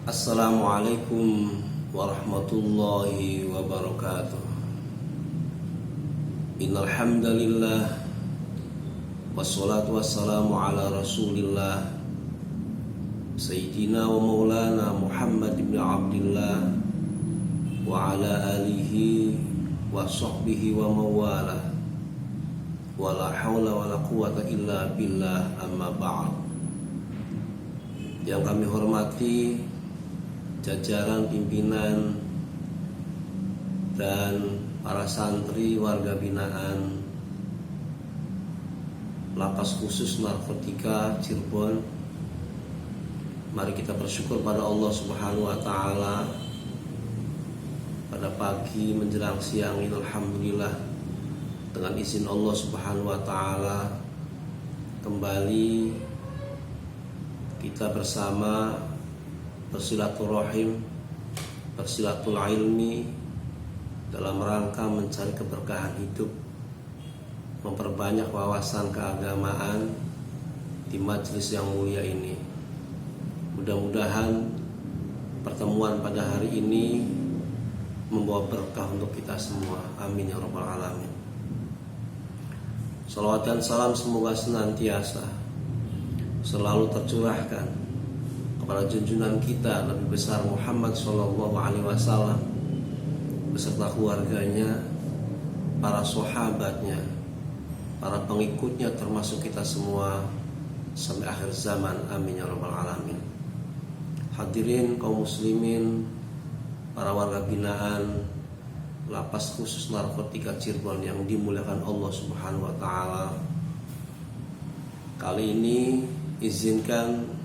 Assalamualaikum warahmatullahi wabarakatuh. Innal hamdalillah wassalatu wassalamu ala Rasulillah Sayyidina wa maulana Muhammad ibn Abdillah wa ala alihi wa sahbihi wa mawala wa la hawla wa la quwata illa billah, amma ba'd. Yang kami hormati jajaran pimpinan dan para santri warga binaan Lapas Khusus Narkotika Cirebon, mari kita bersyukur pada Allah Subhanahu wa taala pada pagi menjelang siang ini. Alhamdulillah, dengan izin Allah Subhanahu wa taala kembali kita bersama bersilaturahim, bersilaturahmi dalam rangka mencari keberkahan hidup, memperbanyak wawasan keagamaan di majelis yang mulia ini. Mudah-mudahan pertemuan pada hari ini membawa berkah untuk kita semua. Amin ya rabbal alamin. Salawat dan salam semoga senantiasa selalu tercurahkan kepada junjungan kita Nabi besar Muhammad SAW beserta keluarganya, para sahabatnya, para pengikutnya, termasuk kita semua sampai akhir zaman. Amin ya rabbal alamin. Hadirin kaum muslimin, para warga binaan Lapas Khusus Narkotika Cirebon yang dimuliakan Allah Subhanahu wa taala. Kali ini izinkan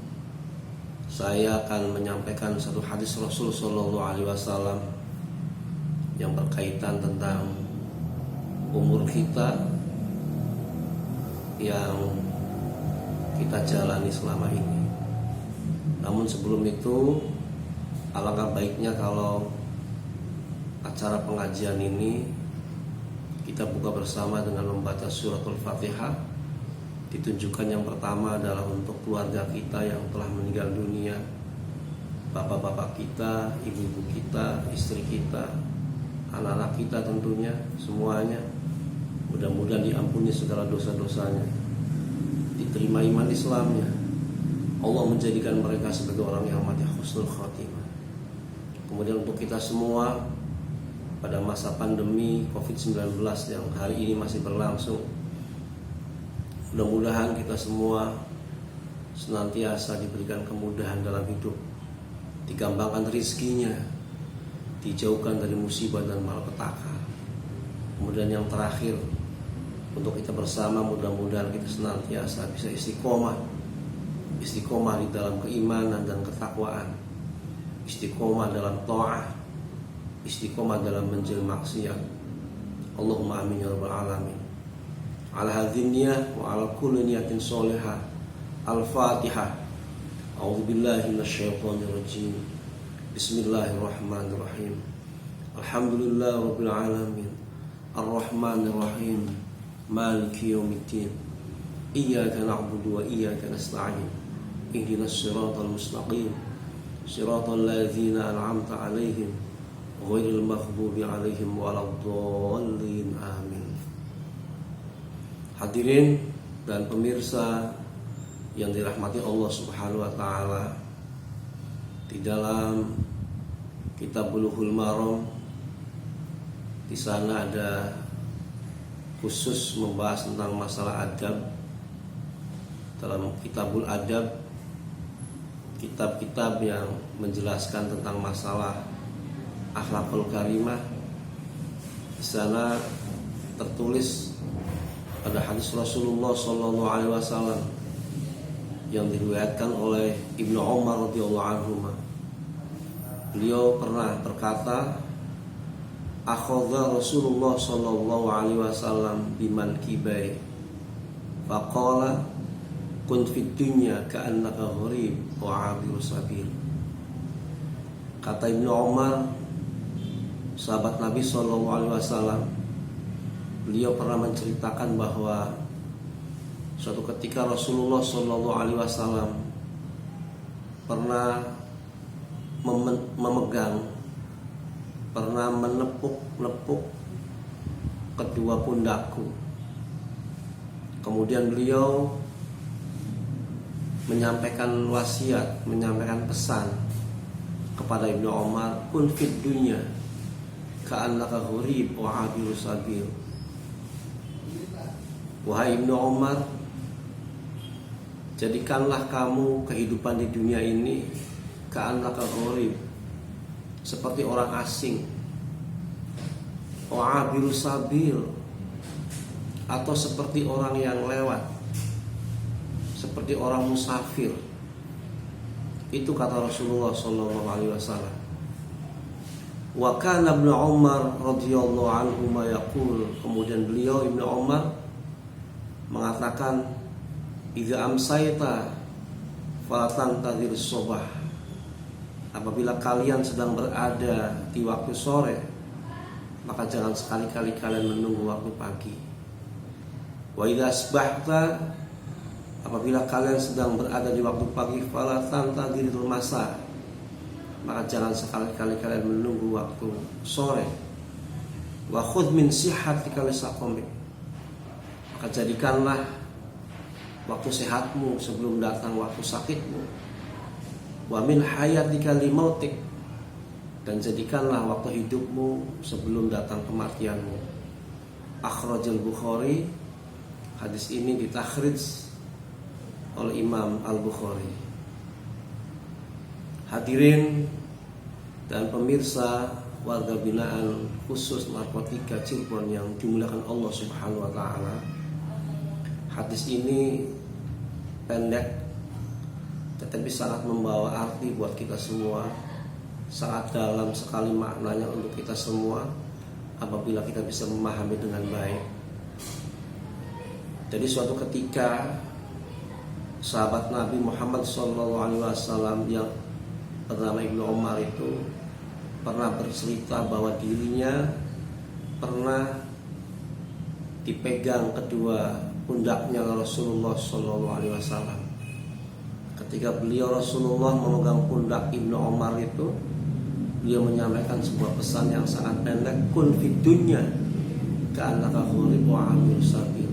saya akan menyampaikan satu hadis Rasul Sallallahu Alaihi Wasallam yang berkaitan tentang umur kita yang kita jalani selama ini. Namun sebelum itu, alangkah baiknya kalau acara pengajian ini kita buka bersama dengan membaca suratul Fatihah. Ditunjukkan yang pertama adalah untuk keluarga kita yang telah meninggal dunia, bapak-bapak kita, ibu-ibu kita, istri kita, anak-anak kita, tentunya semuanya. Mudah-mudahan diampuni segala dosa-dosanya, diterima iman Islamnya, Allah menjadikan mereka sebagai orang yang mati husnul khotimah. Kemudian untuk kita semua pada masa pandemi COVID-19 yang hari ini masih berlangsung, mudah-mudahan kita semua senantiasa diberikan kemudahan dalam hidup, digambangkan rizkinya, dijauhkan dari musibah dan malapetaka. Kemudian yang terakhir, untuk kita bersama, mudah-mudahan kita senantiasa bisa istiqomah di dalam keimanan dan ketakwaan, istiqomah dalam ta'ah, istiqomah dalam menjauhi maksiat. Allahumma amin ya rabbal alamin. Ala hadhin niyah wa ala kulli niyatin sholihah. Al-Fatihah. A'udzubillahi minasyaitonir rajim. Bismillahirrahmanirrahim. Alhamdulillahi rabbil alamin. Ar-Rahmanir Rahim. Maliki yaumiddin. Iyyaka na'budu wa iyyaka nasta'in. Ihdinas siratal mustaqim. Siratal ladzina an'amta 'alaihim ghairil maghdubi 'alaihim waladdallin. Amin. Hadirin dan pemirsa yang dirahmati Allah Subhanahu wa taala, di dalam kitab Bulughul Maram di sana ada khusus membahas tentang masalah adab. Dalam Kitabul Adab, kitab-kitab yang menjelaskan tentang masalah akhlakul karimah, di sana tertulis pada hadis Rasulullah Sallallahu Alaihi Wasallam yang diriwayatkan oleh Ibnu Umar radhiyallahu anhu. Beliau pernah berkata, akhadha Rasulullah Sallallahu Alaihi Wasallam biman kibai, faqala kun fid dunya ka'annaka gharib wa 'abiru sabil. Kata Ibnu Umar, sahabat Nabi Sallallahu Alaihi Wasallam, beliau pernah menceritakan bahwa suatu ketika Rasulullah SAW pernah memegang, pernah menepuk kedua pundakku. Kemudian beliau menyampaikan wasiat, menyampaikan pesan kepada Ibnu Umar, kun fid dunya ka'annaka ghurib wa abiru sabil. Wahai Ibnu Umar, jadikanlah kamu kehidupan di dunia ini ka'annaka ghurib, seperti orang asing, wa abiru sabil, atau seperti orang yang lewat, seperti orang musafir. Itu kata Rasulullah SAW. Wa kana Ibnu Umar radhiyallahu anhu ma yaqul, kemudian beliau Ibnu Umar mengatakan, idza amsayta fala tantadhir subah, apabila kalian sedang berada di waktu sore, maka jangan sekali-kali kalian menunggu waktu pagi. Wa idza asbahta, apabila kalian sedang berada di waktu pagi, fala tantadhirul masa, maka jangan sekali-kali kalian menunggu waktu sore. Wa khudh min sihhatika lisaqamik, maka jadikanlah waktu sehatmu sebelum datang waktu sakitmu. Wa min hayatika limautik, dan jadikanlah waktu hidupmu sebelum datang kematianmu. Akhrajal Bukhari, hadis ini ditakhrij oleh Imam Al-Bukhari. Hadirin dan pemirsa warga binaan khusus narkotika Cirebon yang dimuliakan Allah Subhanahu wa taala. Hadis ini pendek tetapi sangat membawa arti buat kita semua. Sangat dalam sekali maknanya untuk kita semua apabila kita bisa memahami dengan baik. Jadi suatu ketika sahabat Nabi Muhammad SAW yang bernama Ibnu Umar itu pernah bercerita bahwa dirinya pernah dipegang kedua pundaknya Rasulullah SAW. Ketika beliau Rasulullah memegang pundak Ibnu Umar itu, beliau menyampaikan sebuah pesan yang sangat pendek, kun fid dunya ka'annaka ghurib wa abiru sabil.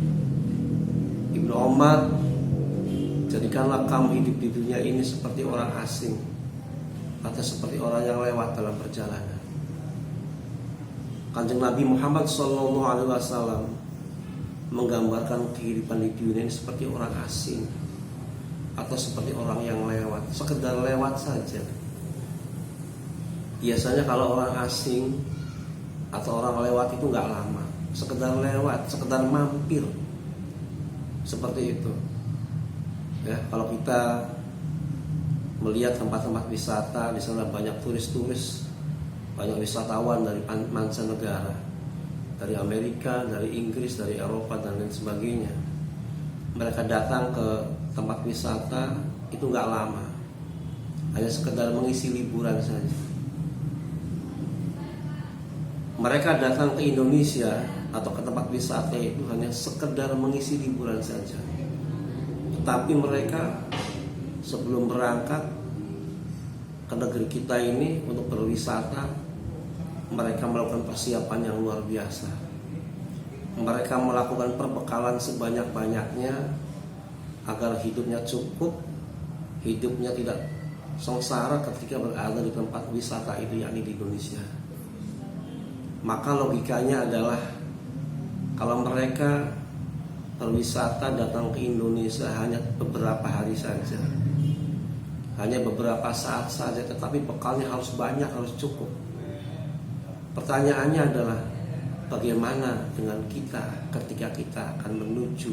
Ibnu Umar, jadikanlah kamu hidup di dunia ini seperti orang asing atau seperti orang yang lewat dalam perjalanan. Kanjeng Nabi Muhammad SAW menggambarkan kehidupan di dunia ini seperti orang asing atau seperti orang yang lewat, sekedar lewat saja. Biasanya kalau orang asing atau orang lewat itu nggak lama, sekedar lewat, sekedar mampir, seperti itu. Ya, kalau kita melihat tempat-tempat wisata, di sana banyak turis-turis, banyak wisatawan dari mancanegara, dari Amerika, dari Inggris, dari Eropa dan lain sebagainya. Mereka datang ke tempat wisata itu nggak lama, hanya sekedar mengisi liburan saja. Mereka datang ke Indonesia atau ke tempat wisata itu hanya sekedar mengisi liburan saja. Tetapi mereka sebelum berangkat ke negeri kita ini untuk berwisata, mereka melakukan persiapan yang luar biasa. Mereka melakukan perbekalan sebanyak-banyaknya agar hidupnya cukup, hidupnya tidak sengsara ketika berada di tempat wisata itu, yakni di Indonesia. Maka logikanya adalah kalau mereka berwisata datang ke Indonesia hanya beberapa hari saja, hanya beberapa saat saja, tetapi bekalnya harus banyak, harus cukup. Pertanyaannya adalah bagaimana dengan kita ketika kita akan menuju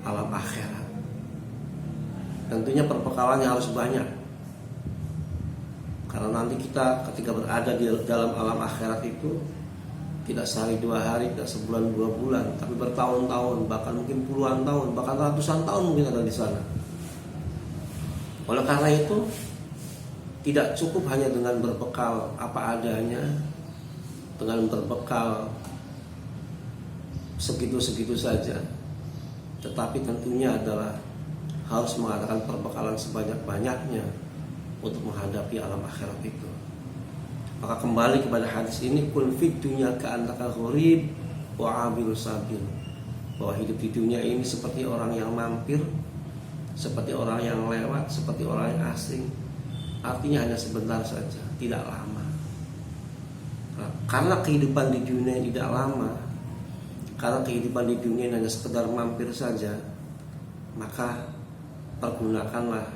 alam akhirat? Tentunya perbekalannya harus banyak, karena nanti kita ketika berada di dalam alam akhirat itu tidak sehari dua hari, tidak sebulan dua bulan, tapi bertahun-tahun, bahkan mungkin puluhan tahun, bahkan ratusan tahun mungkin ada di sana. Oleh karena itu tidak cukup hanya dengan berbekal apa adanya, dengan berbekal segitu-segitu saja, tetapi tentunya adalah harus mengadakan perbekalan sebanyak-banyaknya untuk menghadapi alam akhirat itu. Maka kembali kepada hadis ini, kun fid dunya ka'annaka gharib wa 'abiru sabil. Bahwa hidup di dunia ini seperti orang yang mampir, seperti orang yang lewat, seperti orang yang asing. Artinya hanya sebentar saja, tidak lama. Nah, karena kehidupan di dunia tidak lama, karena kehidupan di dunia hanya sekedar mampir saja, maka pergunakanlah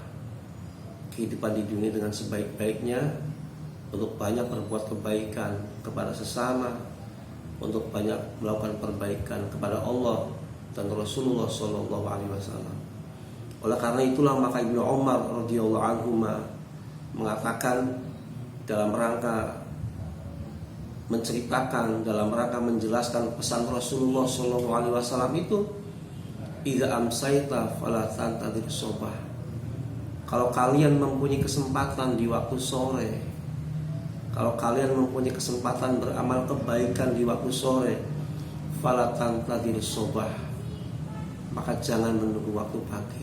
kehidupan di dunia dengan sebaik-baiknya untuk banyak berbuat kebaikan kepada sesama, untuk banyak melakukan perbaikan kepada Allah dan Rasulullah Shallallahu Alaihi Wasallam. Oleh karena itulah maka Ibnu Umar radhiyallahu anhu mengatakan dalam rangka menceritakan, dalam rangka menjelaskan pesan Rasulullah Shallallahu Alaihi Wasallam itu, idza amsayta fala tantadir sobah. Kalau kalian mempunyai kesempatan di waktu sore, kalau kalian mempunyai kesempatan beramal kebaikan di waktu sore, fala tantadir sobah, maka jangan menunggu waktu pagi.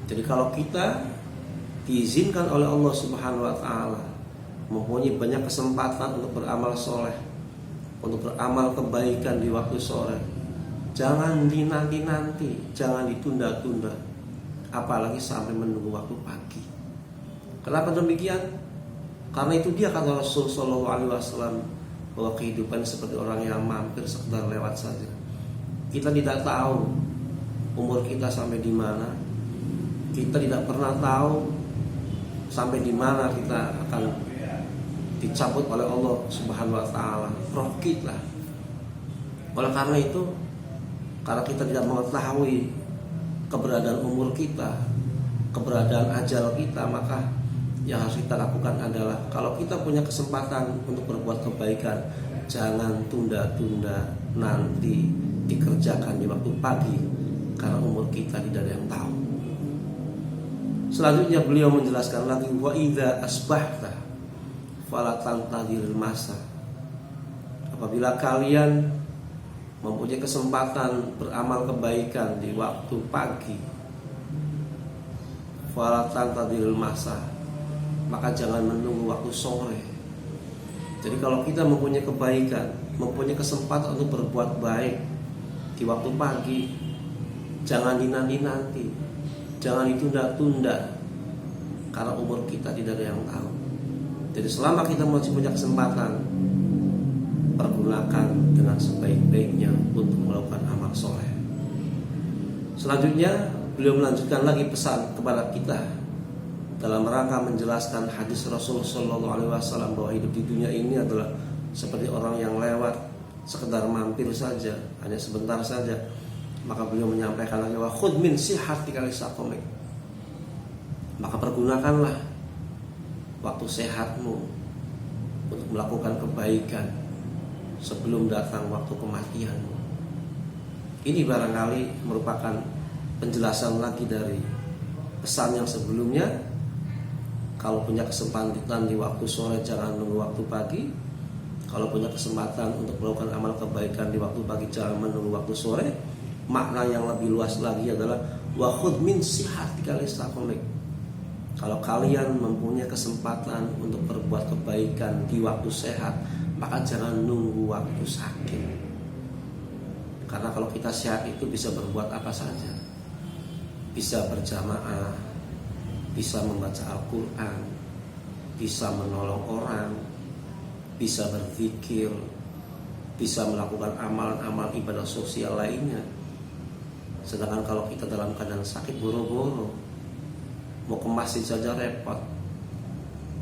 Jadi kalau kita diizinkan oleh Allah Subhanahu wa taala mempunyai banyak kesempatan untuk beramal soleh, untuk beramal kebaikan di waktu sore, jangan dinanti-nanti, jangan ditunda-tunda, apalagi sampai menunggu waktu pagi. Kenapa demikian? Karena itu dia kata Rasul Shallallahu Alaihi Wasallam bahwa kehidupan seperti orang yang mampir, sekedar lewat saja. Kita tidak tahu umur kita sampai di mana. Kita tidak pernah tahu sampai di mana kita akan dicabut oleh Allah Subhanahu wa taala roh kita. Oleh karena itu, karena kita tidak mengetahui keberadaan umur kita, keberadaan ajal kita, maka yang harus kita lakukan adalah kalau kita punya kesempatan untuk berbuat kebaikan, jangan tunda-tunda, nanti dikerjakan di waktu pagi, karena umur kita tidak ada yang tahu. Selanjutnya beliau menjelaskan lagi, wa idza asbahta fala tantadiril masa. Apabila kalian mempunyai kesempatan beramal kebaikan di waktu pagi, fala tantadiril masa, maka jangan menunggu waktu sore. Jadi kalau kita mempunyai kebaikan, mempunyai kesempatan untuk berbuat baik di waktu pagi, jangan dinanti-nanti, jangan ditunda-tunda, karena umur kita tidak ada yang tahu. Jadi selama kita masih punya kesempatan, pergunakan dengan sebaik-baiknya untuk melakukan amal soleh. Selanjutnya beliau melanjutkan lagi pesan kepada kita dalam rangka menjelaskan hadis Rasul Shallallahu Alaihi Wasallam bahwa hidup di dunia ini adalah seperti orang yang lewat, sekedar mampir saja, hanya sebentar saja. Maka beliau menyampaikan lagi, wa khudh min sihatika lisaqamik. Maka pergunakanlah waktu sehatmu untuk melakukan kebaikan sebelum datang waktu kematianmu. Ini barangkali merupakan penjelasan lagi dari pesan yang sebelumnya. Kalau punya kesempatan di waktu sore, jangan nunggu waktu pagi. Kalau punya kesempatan untuk melakukan amal kebaikan di waktu pagi, jangan menunggu waktu sore. Makna yang lebih luas lagi adalah wa khudh min sihatika lisaqamik. Kalau kalian mempunyai kesempatan untuk berbuat kebaikan di waktu sehat, maka jangan nunggu waktu sakit. Karena kalau kita sehat itu bisa berbuat apa saja. Bisa berjamaah, bisa membaca Al-Quran, bisa menolong orang, bisa berzikir, bisa melakukan amalan-amal ibadah sosial lainnya. Sedangkan kalau kita dalam keadaan sakit, boro-boro, mau ke masjid saja repot,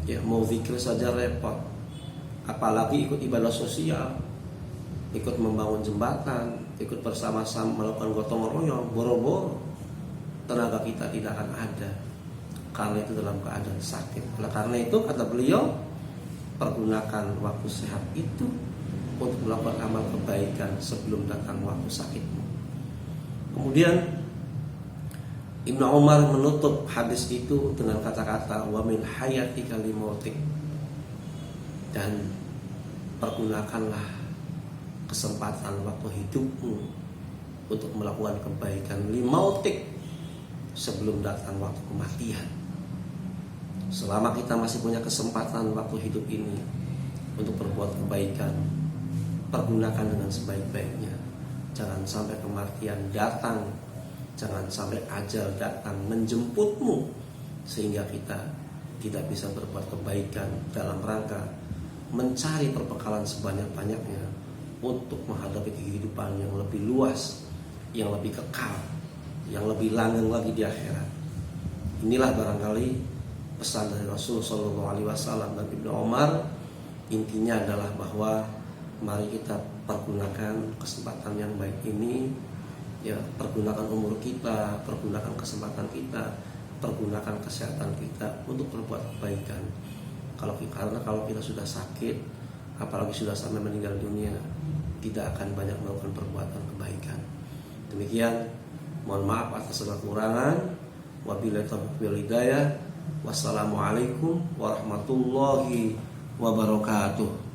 ya mau zikir saja repot, apalagi ikut ibadah sosial, ikut membangun jembatan, ikut bersama-sama melakukan gotong royong, boro-boro, tenaga kita tidak akan ada, karena itu dalam keadaan sakit. Oleh karena itu kata beliau, pergunakan waktu sehat itu untuk melakukan amal kebaikan sebelum datang waktu sakitmu. Kemudian Ibnu Umar menutup hadis itu dengan kata-kata wa min hayatika limautik, dan pergunakanlah kesempatan waktu hidupmu untuk melakukan kebaikan limautik sebelum datang waktu kematian. selama kita masih punya kesempatan waktu hidup ini untuk berbuat kebaikan, pergunakan dengan sebaik-baiknya. Jangan sampai kematian datang, jangan sampai ajal datang menjemputmu sehingga kita tidak bisa berbuat kebaikan dalam rangka mencari perbekalan sebanyak-banyaknya untuk menghadapi kehidupan yang lebih luas, yang lebih kekal, yang lebih langgeng lagi di akhirat. Inilah barangkali pesan dari Rasul Shallallahu Alaihi Wasallam dan Ibnu Umar. Intinya adalah bahwa mari kita pergunakan kesempatan yang baik ini, ya, pergunakan umur kita, pergunakan kesempatan kita, pergunakan kesehatan kita untuk berbuat kebaikan. Karena kalau kita sudah sakit, apalagi sudah sampai meninggal dunia, tidak akan banyak melakukan perbuatan kebaikan. Demikian, mohon maaf atas segala kekurangan. Wabillahi taufiq wal hidayah. Wassalamualaikum warahmatullahi wabarakatuh.